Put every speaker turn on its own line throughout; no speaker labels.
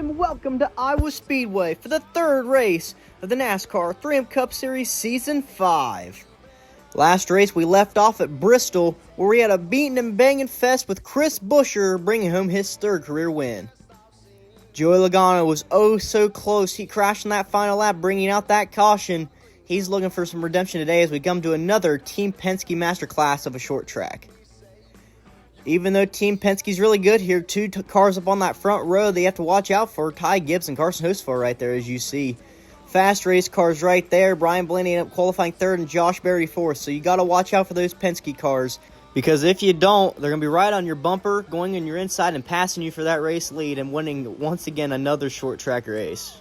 and welcome to Iowa Speedway for the third race of the NASCAR 3M Cup Series Season 5. Last race we left off at Bristol, where we had a beating and banging fest with Chris Buescher bringing home his third career win. Joey Logano was oh so close. He crashed in that final lap, bringing out that caution. He's looking for some redemption today as we come to another Team Penske masterclass of a short track. Even though Team Penske's really good here, two cars up on that front row they have to watch out for. Ty Gibbs and Carson Hocevar right there, as you see. Fast race cars right there. Brian Blaney ended up qualifying third and Josh Berry fourth. So you got to watch out for those Penske cars, because if you don't, they're going to be right on your bumper, going in your inside and passing you for that race lead and winning once again another short track race.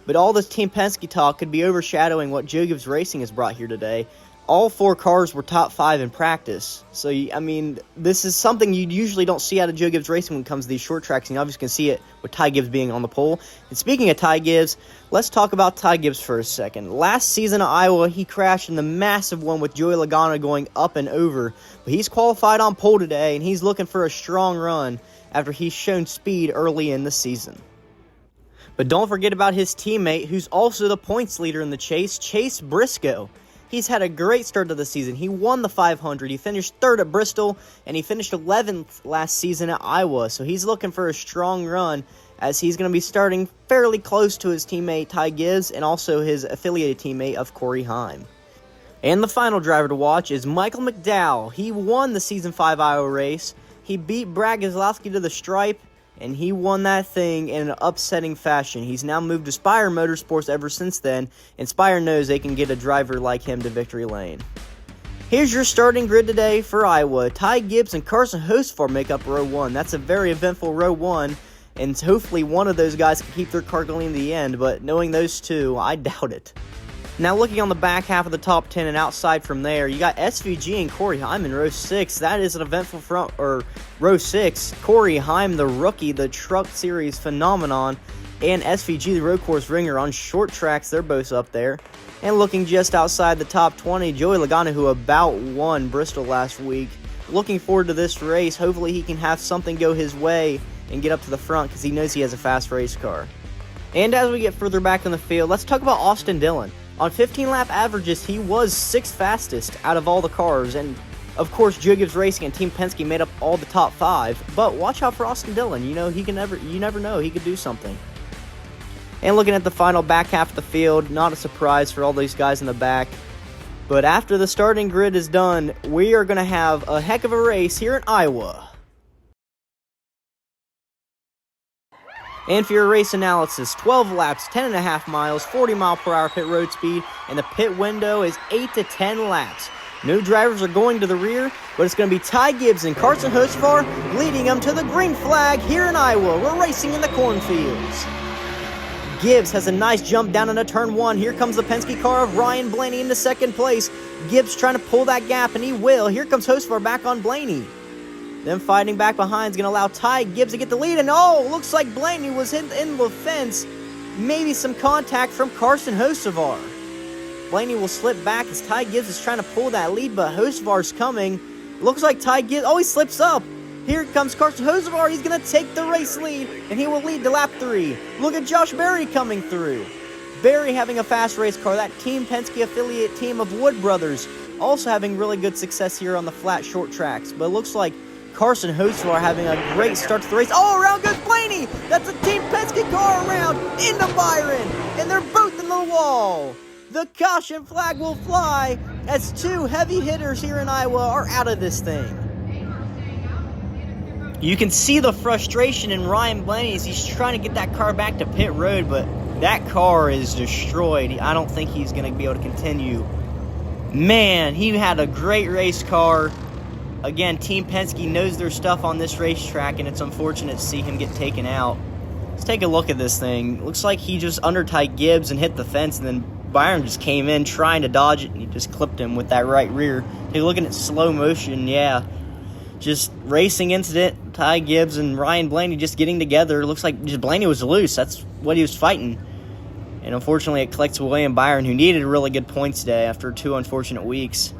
But all this Team Penske talk could be overshadowing what Joe Gibbs Racing has brought here today. All four cars were top 5 in practice. So, I mean, this is something you usually don't see out of Joe Gibbs Racing when it comes to these short tracks. And you obviously can see it with Ty Gibbs being on the pole. And speaking of Ty Gibbs, let's talk about Ty Gibbs for a second. Last season at Iowa, he crashed in the massive one with Joey Logano going up and over. But he's qualified on pole today, and he's looking for a strong run after he's shown speed early in the season. But don't forget about his teammate, who's also the points leader in the chase, Chase Briscoe. He's had a great start to the season. He won the 500. He finished third at Bristol, and he finished 11th last season at Iowa. So he's looking for a strong run, as he's going to be starting fairly close to his teammate Ty Gibbs and also his affiliated teammate of Corey Heim. And the final driver to watch is Michael McDowell. He won the Season 5 Iowa race. He beat Brad Keselowski to the stripe, and he won that thing in an upsetting fashion. He's now moved to Spire Motorsports ever since then, and Spire knows they can get a driver like him to victory lane. Here's your starting grid today for Iowa. Ty Gibbs and Carson Hocevar make up row 1. That's a very eventful row 1, and hopefully one of those guys can keep their car going to the end, but knowing those two, I doubt it. Now looking on the back half of the top 10 and outside from there, you got SVG and Corey Heim in row 6. That is an eventful front, or row 6. Corey Heim, the rookie, the Truck Series phenomenon, and SVG, the road course ringer on short tracks. They're both up there. And looking just outside the top 20, Joey Logano, who about won Bristol last week. Looking forward to this race. Hopefully he can have something go his way and get up to the front, because he knows he has a fast race car. And as we get further back in the field, let's talk about Austin Dillon. On 15-lap averages, he was 6th fastest out of all the cars, and of course, Joe Gibbs Racing and Team Penske made up all the top 5. But watch out for Austin Dillon. You know, you never know, he could do something. And looking at the final back half of the field, not a surprise for all these guys in the back. But after the starting grid is done, we are going to have a heck of a race here in Iowa. And for your race analysis, 12 laps, 10.5 miles, 40-mile-per-hour pit road speed, and the pit window is 8 to 10 laps. No drivers are going to the rear, but it's going to be Ty Gibbs and Carson Hocevar leading them to the green flag here in Iowa. We're racing in the cornfields. Gibbs has a nice jump down into turn 1. Here comes the Penske car of Ryan Blaney into second place. Gibbs trying to pull that gap, and he will. Here comes Hocevar back on Blaney. Then fighting back behind is going to allow Ty Gibbs to get the lead. And looks like Blaney was hit in the fence. Maybe some contact from Carson Hocevar. Blaney will slip back as Ty Gibbs is trying to pull that lead, but Hocevar's coming. Looks like Ty Gibbs, he slips up. Here comes Carson Hocevar. He's going to take the race lead, and he will lead to lap 3. Look at Josh Berry coming through. Berry having a fast race car. That Team Penske affiliate team of Wood Brothers also having really good success here on the flat short tracks. But it looks like Carson Hocevar having a great start to the race. Around goes Blaney! That's a Team Penske car around into Byron, and they're both in the wall. The caution flag will fly as 2 heavy hitters here in Iowa are out of this thing. You can see the frustration in Ryan Blaney as he's trying to get that car back to pit road, but that car is destroyed. I don't think he's going to be able to continue. Man, he had a great race car. Again, Team Penske knows their stuff on this racetrack, and it's unfortunate to see him get taken out. Let's take a look at this thing. Looks like he just under-tied Gibbs and hit the fence, and then Byron just came in trying to dodge it, and he just clipped him with that right rear. Hey, looking at slow motion, yeah. Just racing incident, Ty Gibbs and Ryan Blaney just getting together. Looks like just Blaney was loose. That's what he was fighting. And unfortunately, it collects William Byron, who needed really good points today after 2 unfortunate weeks.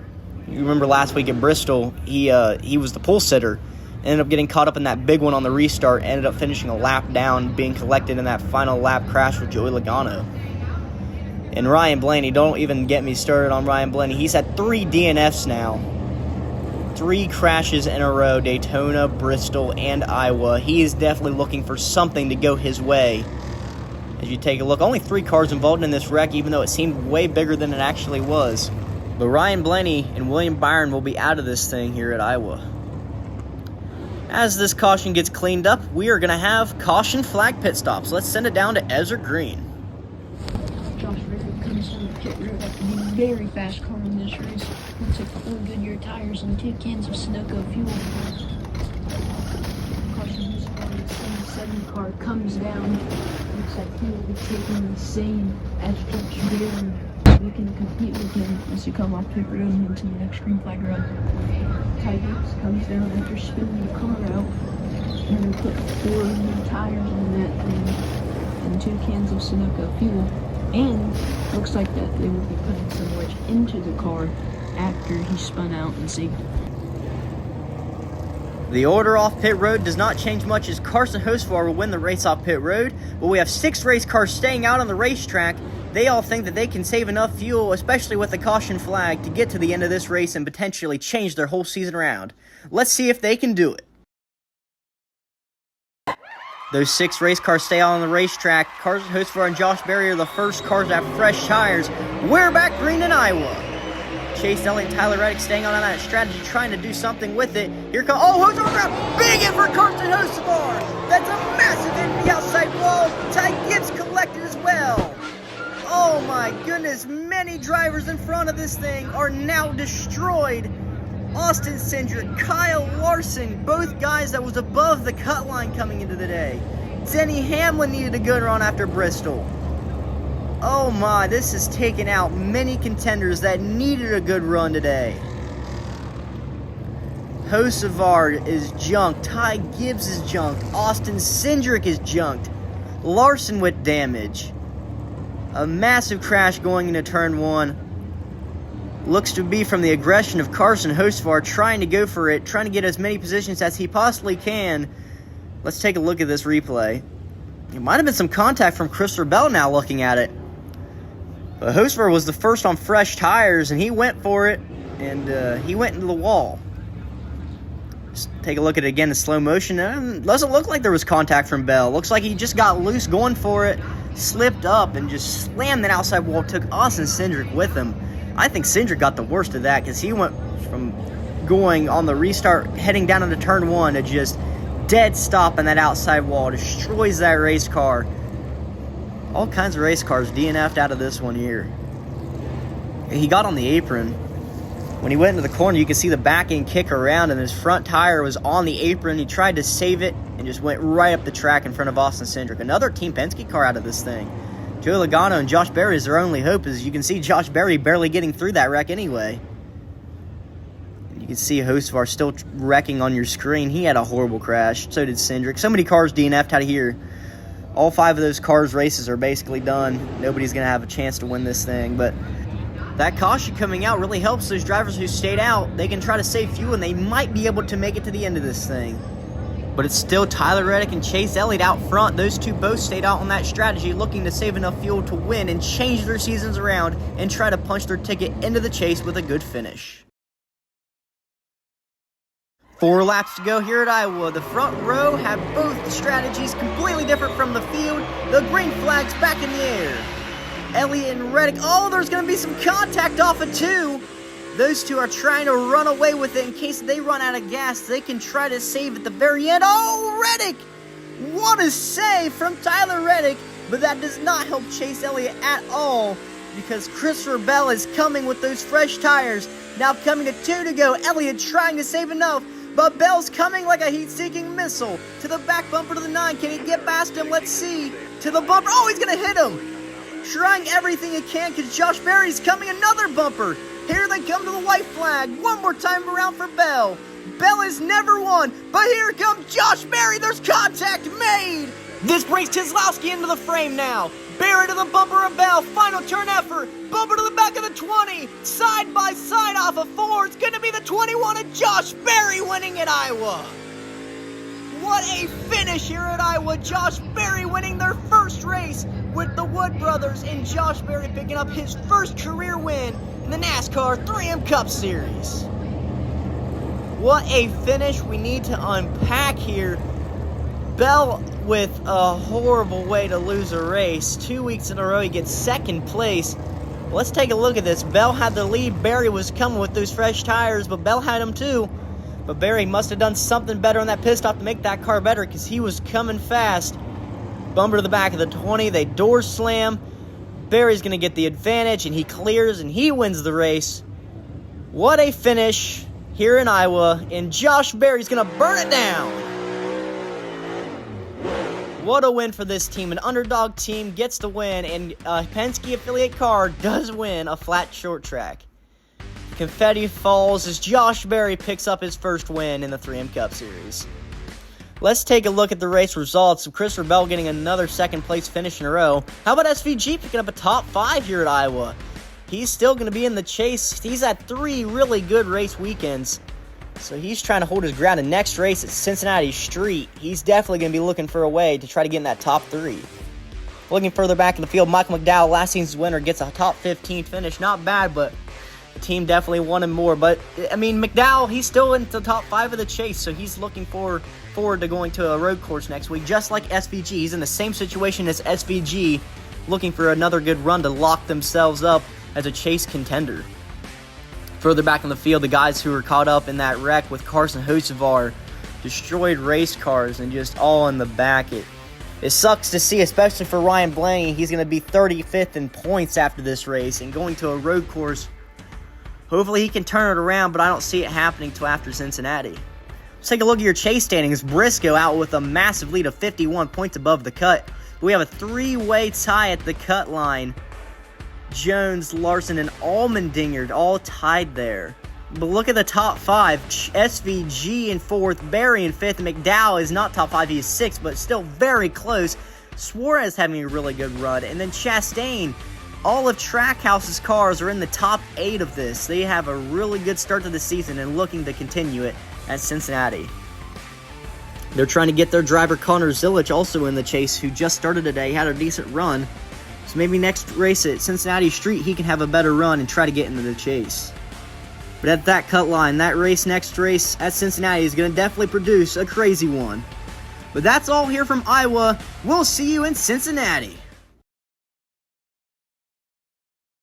You remember last week at Bristol, he was the pole sitter, Ended up getting caught up in that big one on the restart. Ended up finishing a lap down, being collected in that final lap crash with Joey Logano. And Ryan Blaney, don't even get me started on Ryan Blaney. He's had 3 DNFs now. 3 crashes in a row, Daytona, Bristol, and Iowa. He is definitely looking for something to go his way. As you take a look, only 3 cars involved in this wreck, even though it seemed way bigger than it actually was. But Ryan Blaney and William Byron will be out of this thing here at Iowa. As this caution gets cleaned up, we are going to have caution flag pit stops. Let's send it down to Ezra Green.
Josh Berry comes from the pit road after being a very fast car in this race. Looks like 4 Goodyear tires and 2 cans of Sunoco fuel. Caution this car, the 77 car comes down. Looks like he will be taking the same as Josh Berry. We can compete with him as you come off pit road and into the next green flag run. Ty Gibbs comes down after spinning the car out and they put 4 new tires on that thing and 2 cans of Sunoco fuel. And looks like that they will be putting some wedge into the car after he spun out and saved it.
The order off pit road does not change much as Carson Hocevar will win the race off pit road, but we have 6 race cars staying out on the racetrack. They all think that they can save enough fuel, especially with the caution flag, to get to the end of this race and potentially change their whole season around. Let's see if they can do it. Those 6 race cars stay out on the racetrack. Carson Hocevar and Josh Berry are the first cars to have fresh tires. We're back green in Iowa. Chase Elliott and Tyler Reddick staying on that strategy, trying to do something with it. Here comes, Hocevar around, big hit for Carson Hocevar. That's a massive hit in the outside wall. Ty Gibbs collected as well. Oh my goodness, many drivers in front of this thing are now destroyed. Austin Cindric, Kyle Larson, both guys that was above the cut line coming into the day. Denny Hamlin needed a good run after Bristol. Oh my, this has taken out many contenders that needed a good run today. Hocevar is junked, Ty Gibbs is junked, Austin Cindric is junked, Larson with damage. A massive crash going into turn 1. Looks to be from the aggression of Carson Hocevar trying to go for it, trying to get as many positions as he possibly can. Let's take a look at this replay. It might have been some contact from Christopher Bell now looking at it. But Hocevar was the first on fresh tires, and he went for it, and he went into the wall. Just take a look at it again in slow motion. It doesn't look like there was contact from Bell. Looks like he just got loose going for it, slipped up, and just slammed that outside wall, took Austin Cindric with him. I think Cindric got the worst of that because he went from going on the restart, heading down into turn 1 to just dead stop in that outside wall, destroys that race car. All kinds of race cars DNF'd out of this one here. He got on the apron. When he went into the corner, you could see the back end kick around, and his front tire was on the apron. He tried to save it and just went right up the track in front of Austin Cindric. Another Team Penske car out of this thing. Joey Logano and Josh Berry is their only hope, as you can see Josh Berry barely getting through that wreck anyway. And you can see Hocevar still wrecking on your screen. He had a horrible crash. So did Cindric. So many cars DNF'd out of here. All 5 of those cars' races are basically done. Nobody's going to have a chance to win this thing. But that caution coming out really helps those drivers who stayed out. They can try to save fuel, and they might be able to make it to the end of this thing. But it's still Tyler Reddick and Chase Elliott out front. Those two both stayed out on that strategy, looking to save enough fuel to win and change their seasons around and try to punch their ticket into the chase with a good finish. 4 laps to go here at Iowa. The front row have both strategies completely different from the field. The green flag's back in the air. Elliott and Reddick, there's going to be some contact off of 2. Those two are trying to run away with it in case they run out of gas. They can try to save at the very end. Reddick! What a save from Tyler Reddick, but that does not help Chase Elliott at all because Christopher Bell is coming with those fresh tires. Now coming to 2 to go. Elliott trying to save enough, but Bell's coming like a heat-seeking missile to the back bumper to the 9. Can he get past him? Let's see. To the bumper. He's going to hit him. Trying everything he can because Josh Berry's coming. Another bumper. Here they come to the white flag. One more time around for Bell. Bell has never won, but here comes Josh Berry. There's contact made. This brings Keselowski into the frame now. Berry to the bumper of Bell. Final turn effort. Bumper to the back of the 20. Side by side off of 4. It's going to be the 21 of Josh Berry winning at Iowa. What a finish here at Iowa. Josh Berry winning their first race with the Wood brothers, and Josh Berry picking up his first career win in the NASCAR 3M Cup Series. What a finish. We need to unpack here. Bell with a horrible way to lose a race. 2 weeks in a row, he gets second place. Let's take a look at this. Bell had the lead. Berry was coming with those fresh tires, but Bell had him too. But Berry must have done something better on that pit stop to make that car better, because he was coming fast. Bumper to the back of the 20. They door slam. Berry's going to get the advantage, and he clears, and he wins the race. What a finish here in Iowa, and Josh Berry's going to burn it down. What a win for this team. An underdog team gets the win, and a Penske affiliate car does win a flat short track. Confetti falls as Josh Berry picks up his first win in the 3M Cup Series. Let's take a look at the race results. Christopher Bell getting another second place finish in a row. How about SVG picking up a top 5 here at Iowa? He's still going to be in the chase. He's had 3 really good race weekends, so he's trying to hold his ground. The next race at Cincinnati Street, he's definitely going to be looking for a way to try to get in that top 3. Looking further back in the field, Michael McDowell, last season's winner, gets a top 15 finish. Not bad, but the team definitely wanted more. But, I mean, McDowell, he's still in the top 5 of the chase, so he's looking forward to going to a road course next week, just like SVG. He's in the same situation as SVG, looking for another good run to lock themselves up as a chase contender. Further back in the field, the guys who were caught up in that wreck with Carson Hocevar, destroyed race cars and just all in the back. It sucks to see, especially for Ryan Blaney. He's going to be 35th in points after this race and going to a road course. Hopefully he can turn it around, but I don't see it happening till after Cincinnati. Let's take a look at your chase standings. Briscoe out with a massive lead of 51 points above the cut. We have a 3-way tie at the cut line. Jones, Larson, and Allmendinger all tied there. But look at the top 5. SVG in 4th, Berry in 5th, and McDowell is not top 5, he is 6th, but still very close. Suarez having a really good run, and then Chastain. All of Trackhouse's cars are in the top 8 of this. They have a really good start to the season and looking to continue it at Cincinnati. They're trying to get their driver Connor Zilic also in the chase, who just started today, had a decent run. So maybe next race at Cincinnati Street, he can have a better run and try to get into the chase. But at that cut line, that next race at Cincinnati is going to definitely produce a crazy one. But that's all here from Iowa. We'll see you in Cincinnati.